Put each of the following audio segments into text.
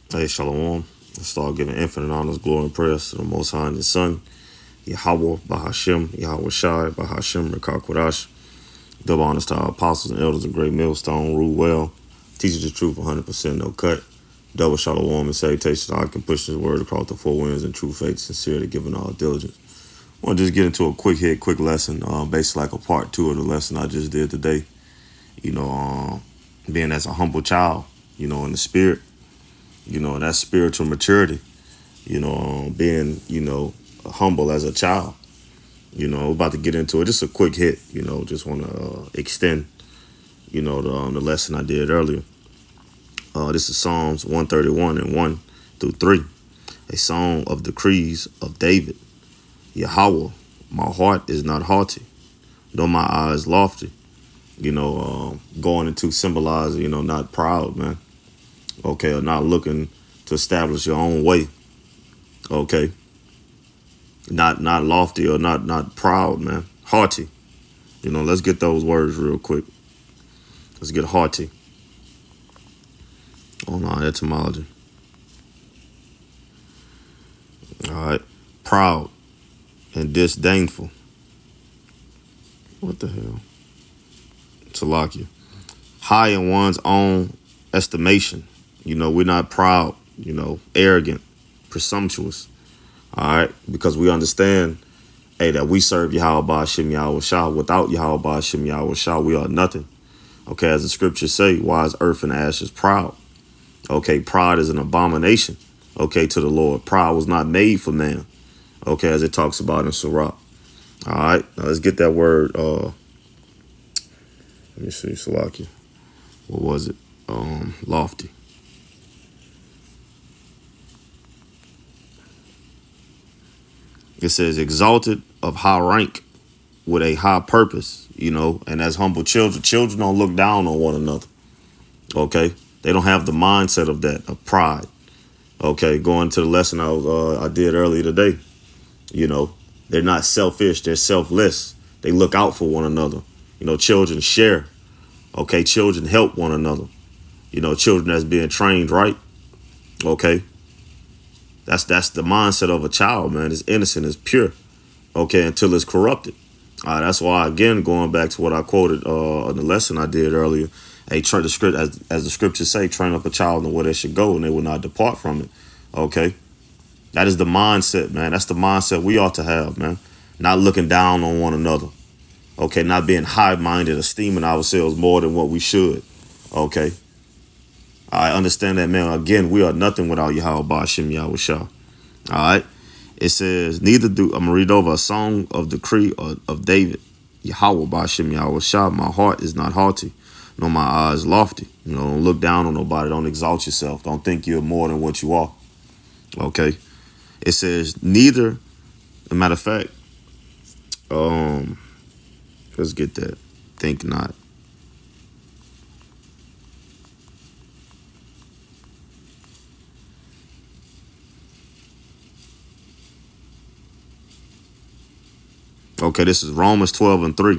Hey, Shalom. Let's start giving infinite honors, glory, and praise to the Most High and His Son, Yahweh, Bahashim, Yahweh Shai, Bahashim, Rekar Kodash. Double honors to our apostles and elders of Great Millstone, rule well, teaches the truth 100%, no cut. Double Shalom and salutation. I can push this word across the four winds in true faith, sincerely, giving all diligence. I want to just get into a quick hit, quick lesson, basically like a part two of the lesson I just did today. Being as a humble child, in the spirit. That's spiritual maturity, being, humble as a child. We're about to get into it. Just a quick hit, just want to extend, the lesson I did earlier. This is Psalms 131 and 1 through 3, a song of decrees of David. Yahweh, my heart is not haughty, nor my eyes lofty. Going into symbolizing, not proud, man. Okay, or not looking to establish your own way. Okay. Not lofty or not proud, man. Haughty. Let's get those words real quick. Let's get haughty on our etymology. All right. Proud and disdainful. What the hell? Salakia. High in one's own estimation. We're not proud, arrogant, presumptuous. All right, because we understand, that we serve Yahweh Ba'ashem Yahweh Shah. Without Yahweh Ba'ashem Yahweh Shah, we are nothing. Okay, as the scriptures say, why is earth and ashes proud? Okay, pride is an abomination, to the Lord. Pride was not made for man, as it talks about in Sirach. All right, now let's get that word, let me see, Salakia. What was it? Lofty. It says exalted of high rank with a high purpose, and as humble children don't look down on one another. Okay. They don't have the mindset of that, of pride. Okay. Going to the lesson I did earlier today, they're not selfish. They're selfless. They look out for one another. Children share. Okay. Children help one another. Children that's being trained right. Okay. That's the mindset of a child, man. It's innocent, it's pure. Okay, until it's corrupted. That's why, again, going back to what I quoted in the lesson I did earlier, as the scriptures say, train up a child in the way they should go, and they will not depart from it. Okay, that is the mindset, man. That's the mindset we ought to have, man. Not looking down on one another. Okay, not being high-minded, esteeming ourselves more than what we should. Okay. I understand that, man. Again, we are nothing without Yahweh Ba'ashem Yahweh Shah. All right. It says, I'm going to read over a song of decree of David. Yahweh Ba'ashem Yahweh Shah. My heart is not haughty, nor my eyes lofty. Don't look down on nobody. Don't exalt yourself. Don't think you're more than what you are. Okay. It says, neither, as a matter of fact, let's get that. Think not. Okay, this is Romans 12 and 3.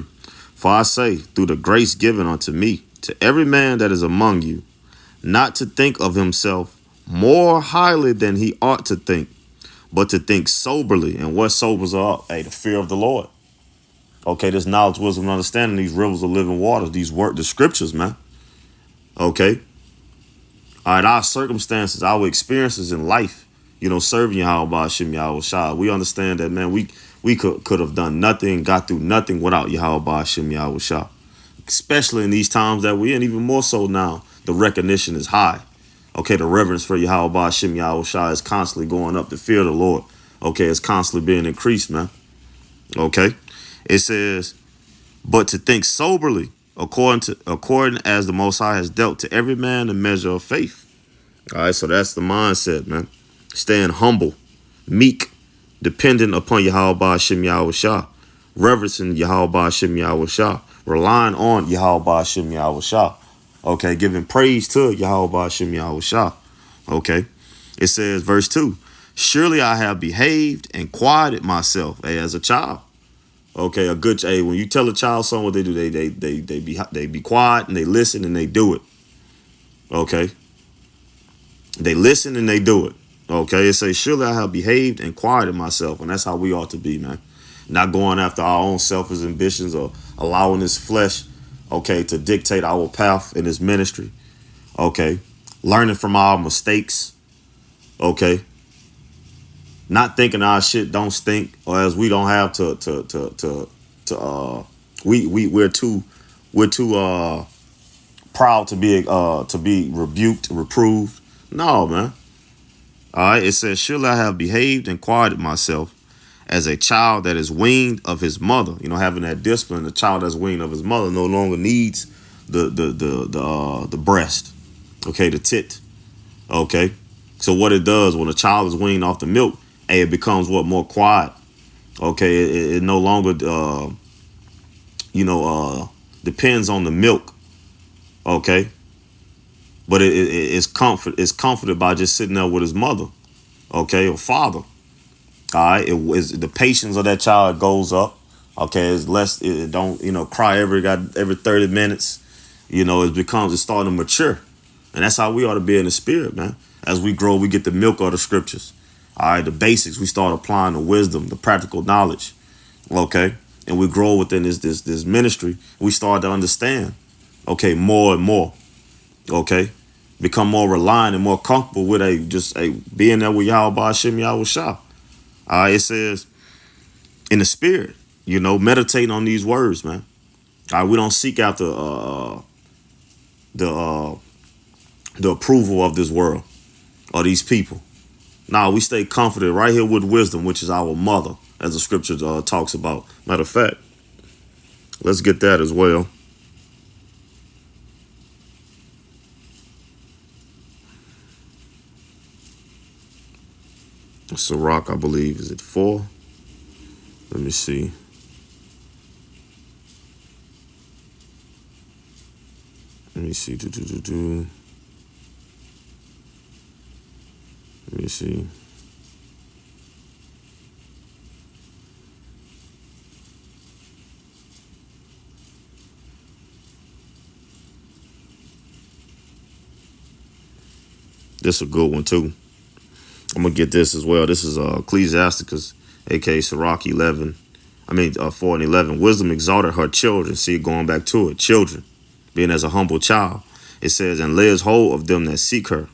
For I say, through the grace given unto me, to every man that is among you, not to think of himself more highly than he ought to think, but to think soberly. And what sobers are up? Hey, the fear of the Lord. Okay, this knowledge, wisdom, and understanding, these rivers of living waters, the scriptures, man. Okay. All right, our circumstances, our experiences in life, serving Yahweh Ba'ashem Yahweh Shah. We understand that, man, we could have done nothing, got through nothing without Yahweh Ba'ashem Yahweh Shah. Especially in these times that we're in, even more so now, the recognition is high. Okay, the reverence for Yahweh Ba'ashem Yahweh Shah is constantly going up. The fear of the Lord, it's constantly being increased, man. Okay, it says, but to think soberly, according as the Most High has dealt to every man a measure of faith. All right, so that's the mindset, man. Staying humble, meek, dependent upon Yahweh Ba'ashem Yahweh Shah, reverencing Yahweh Ba'ashem Yahweh Shah, relying on Yahweh Ba'ashem Yahweh Shah. Okay, giving praise to Yahweh Ba'ashem Yahweh Shah. Okay, it says, verse 2, surely I have behaved and quieted myself as a child. Okay, when you tell a child something, what they do, they be quiet and they listen and they do it. Okay. They listen and they do it. Okay, it says, surely I have behaved and quieted myself. And that's how we ought to be, man. Not going after our own selfish ambitions or allowing this flesh, okay, to dictate our path in this ministry. Okay. Learning from our mistakes. Okay. Not thinking our shit don't stink, or as we don't have we're too proud to be rebuked, reproved. No, man. All right. It says, surely I have behaved and quieted myself as a child that is weaned of his mother. You know, having that discipline, the child that's weaned of his mother no longer needs the breast. Okay, the tit. Okay. So what it does when a child is weaned off the milk, hey, it becomes what, more quiet. Okay, it no longer depends on the milk. Okay. But it's comforted by just sitting there with his mother, okay, or father. All right, the patience of that child goes up. Okay, it's less. It don't cry every 30 minutes. It's starting to mature, and that's how we ought to be in the spirit, man. As we grow, we get the milk of the scriptures. All right, the basics. We start applying the wisdom, the practical knowledge. Okay, and we grow within this ministry. We start to understand. Okay, more and more. Okay, become more reliant and more comfortable with being there with Yahweh Hashem Yahweh Shah. It says in the spirit, meditate on these words, man. We don't seek after the approval of this world or these people. Nah, we stay comforted right here with wisdom, which is our mother, as the scripture talks about. Matter of fact, let's get that as well. Sirach, I believe, is it 4? Let me see. Let me see. Let me see. This is a good one too. I'm gonna get this as well. This is Ecclesiasticus, aka Sirach 11. 4 and 11. Wisdom exalted her children. See, going back to it, children, being as a humble child. It says, and lays hold of them that seek her.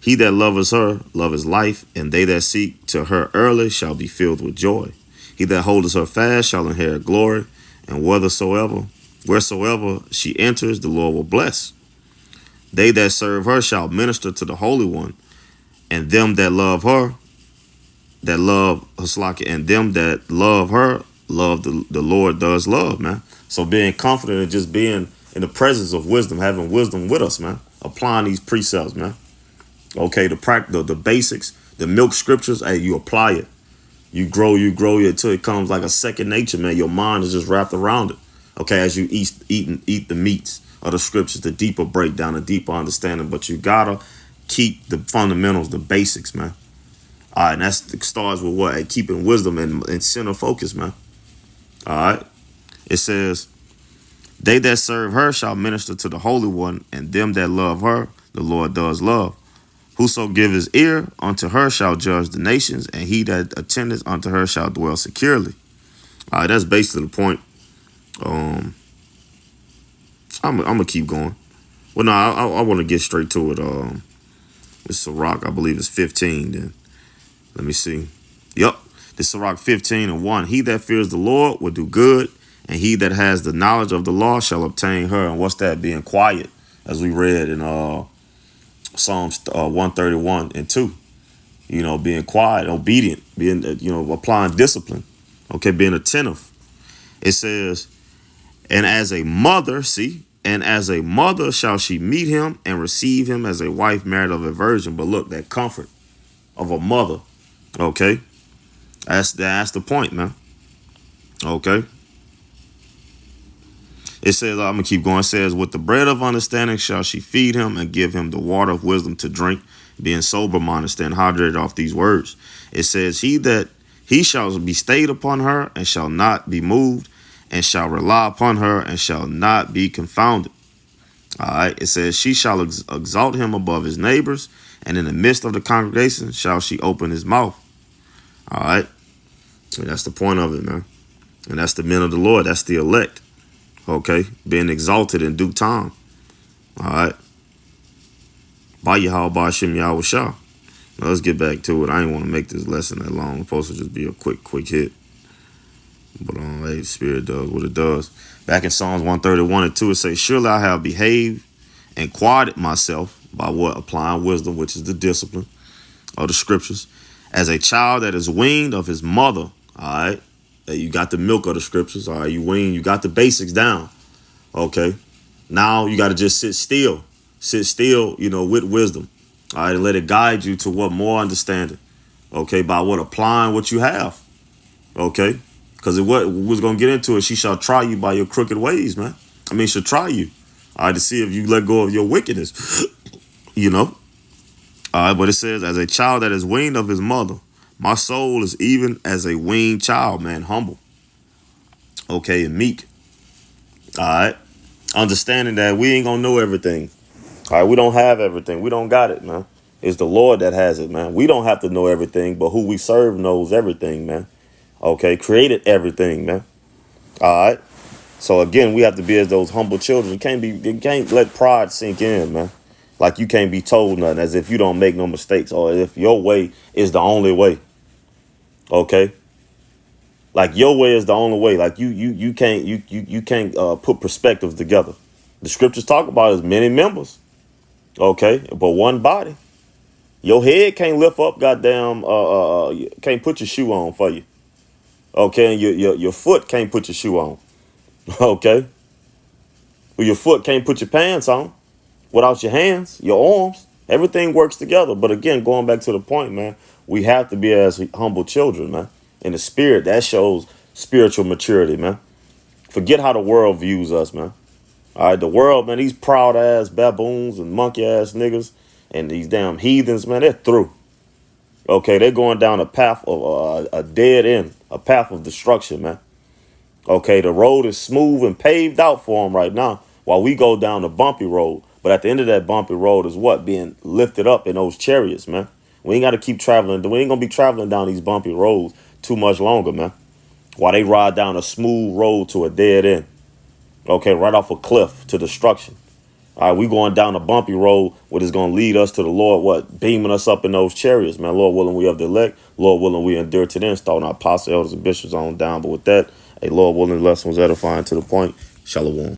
He that loveth her, loveth life, and they that seek to her early shall be filled with joy. He that holdeth her fast shall inherit glory, and wheresoever she enters, the Lord will bless. They that serve her shall minister to the Holy One, and them that love her, and them that love her, love the Lord does love, man. So being confident and just being in the presence of wisdom, having wisdom with us, man. Applying these precepts, man. Okay, the basics, the milk scriptures, hey, you apply it. You grow it until it comes like a second nature, man. Your mind is just wrapped around it. Okay, as you eat the meats of the scriptures, the deeper breakdown, the deeper understanding. But you gotta keep the fundamentals, the basics, man. All right, and that starts with what? Keeping wisdom and center focus, man. All right. It says, they that serve her shall minister to the Holy One, and them that love her, the Lord does love. Whoso give his ear unto her shall judge the nations, and he that attendeth unto her shall dwell securely. All right, that's basically the point. I'm gonna keep going. Well, no, I want to get straight to it. It's Sirach, I believe it's 15. Then let me see. Yep, this Sirach 15:1. He that fears the Lord will do good, and he that has the knowledge of the law shall obtain her. And what's that? Being quiet, as we read in Psalms 131:2. Being quiet, obedient, being applying discipline. Okay, being attentive. It says, and as a mother shall she meet him and receive him as a wife married of a virgin. But look, that comfort of a mother. Okay, that's the point, man. Okay. It says, I'm gonna keep going. It says, with the bread of understanding shall she feed him and give him the water of wisdom to drink, being sober minded, staying hydrated off these words. It says, he shall be stayed upon her and shall not be moved, and shall rely upon her and shall not be confounded. All right. It says, she shall exalt him above his neighbors, and in the midst of the congregation shall she open his mouth. All right. And that's the point of it, man. And that's the men of the Lord. That's the elect. Okay. Being exalted in due time. All right. By Yahweh, by Hashem Yahweh Shah. Now let's get back to it. I ain't want to make this lesson that long. It's supposed to just be a quick hit. But hey, Spirit does what it does. Back in Psalms 131:2, it says, surely I have behaved and quieted myself by what? Applying wisdom, which is the discipline of the scriptures, as a child that is weaned of his mother. All right. You got the milk of the scriptures. All right. You weaned. You got the basics down. Okay. Now you got to just sit still. Sit still, with wisdom. All right. And let it guide you to what? More understanding. Okay. By what? Applying what you have. Okay. Because what was going to get into it, she shall try you by your crooked ways, man. I mean, she'll try you. All right. To see if you let go of your wickedness. All right. But it says, as a child that is weaned of his mother, my soul is even as a weaned child, man. Humble. Okay. And meek. All right. Understanding that we ain't going to know everything. All right. We don't have everything. We don't got it, man. It's the Lord that has it, man. We don't have to know everything, but who we serve knows everything, man. Okay. Created everything, man. All right. So again, we have to be as those humble children. You can't let pride sink in, man. Like you can't be told nothing, as if you don't make no mistakes, or if your way is the only way. Okay. Like your way is the only way. Like you can't put perspectives together. The scriptures talk about as many members. Okay, but one body. Your head can't lift up, goddamn. Can't put your shoe on for you. Okay, and your foot can't put your shoe on. Okay, well, your foot can't put your pants on without your hands, your arms. Everything works together. But again, going back to the point, man, we have to be as humble children, man. In the spirit, that shows spiritual maturity, man. Forget how the world views us, man. All right, the world, man, these proud ass baboons and monkey ass niggas and these damn heathens, man, they're through. Okay, they're going down a path of a dead end, a path of destruction, man. Okay, the road is smooth and paved out for them right now while we go down the bumpy road. But at the end of that bumpy road is what? Being lifted up in those chariots, man. We ain't got to keep traveling. We ain't going to be traveling down these bumpy roads too much longer, man. While they ride down a smooth road to a dead end. Okay, right off a cliff to destruction. All right, we going down a bumpy road, what is going to lead us to the Lord, what? Beaming us up in those chariots, man. Lord willing, we have the elect. Lord willing, we endure to the end. Starting our apostle, elders, and bishops on down. But with that, Lord willing, the lesson was edifying to the point. Shalom.